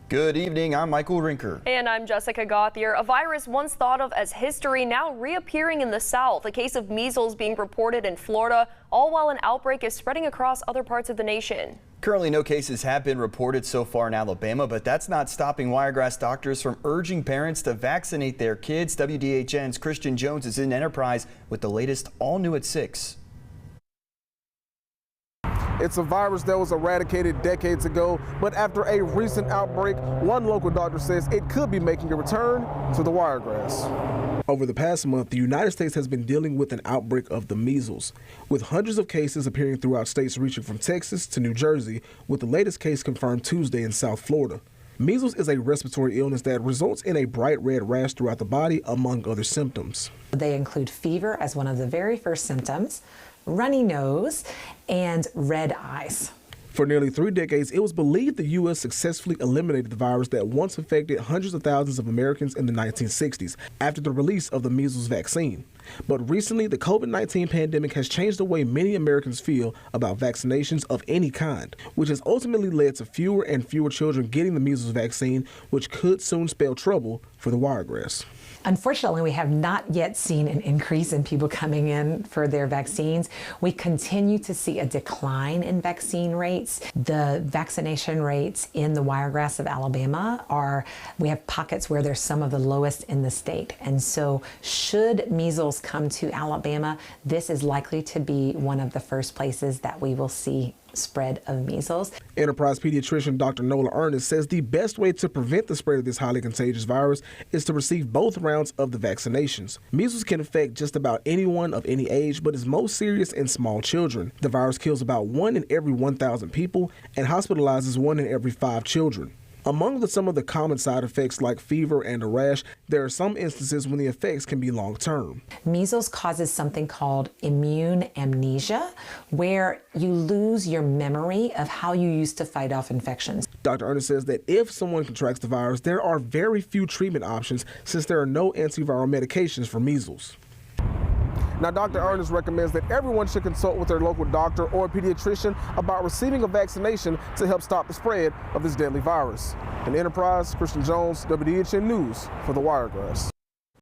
Good evening, I'm Michael Rinker. And I'm Jessica Gauthier. A virus once thought of as history now reappearing in the South. A case of measles being reported in Florida, all while an outbreak is spreading across other parts of the nation. Currently, no cases have been reported so far in Alabama, but that's not stopping Wiregrass doctors from urging parents to vaccinate their kids. WDHN's Christian Jones is in Enterprise with the latest all new at 6. It's a virus that was eradicated decades ago, but after a recent outbreak, one local doctor says it could be making a return to the wiregrass. Over the past month, the United States has been dealing with an outbreak of the measles, with hundreds of cases appearing throughout states reaching from Texas to New Jersey, with the latest case confirmed Tuesday in South Florida. Measles is a respiratory illness that results in a bright red rash throughout the body, among other symptoms. They include fever as one of the very first symptoms, runny nose, and red eyes. For nearly 3 decades, it was believed the U.S. successfully eliminated the virus that once affected hundreds of thousands of Americans in the 1960s after the release of the measles vaccine. But recently, the COVID-19 pandemic has changed the way many Americans feel about vaccinations of any kind, which has ultimately led to fewer and fewer children getting the measles vaccine, which could soon spell trouble for the wiregrass. Unfortunately, we have not yet seen an increase in people coming in for their vaccines. We continue to see a decline in vaccine rates. The vaccination rates in the wiregrass of Alabama we have pockets where they're some of the lowest in the state. And so should measles come to Alabama, this is likely to be one of the first places that we will see spread of measles. Enterprise pediatrician Dr. Nola Ernest says the best way to prevent the spread of this highly contagious virus is to receive both rounds of the vaccinations. Measles can affect just about anyone of any age, but is most serious in small children. The virus kills about 1 in every 1,000 people and hospitalizes 1 in every 5 children. Among some of the common side effects like fever and a rash, there are some instances when the effects can be long-term. Measles causes something called immune amnesia, where you lose your memory of how you used to fight off infections. Dr. Ernest says that if someone contracts the virus, there are very few treatment options since there are no antiviral medications for measles. Now, Dr. Ernest recommends that everyone should consult with their local doctor or a pediatrician about receiving a vaccination to help stop the spread of this deadly virus. In Enterprise, Christian Jones, WDHN News for the Wiregrass.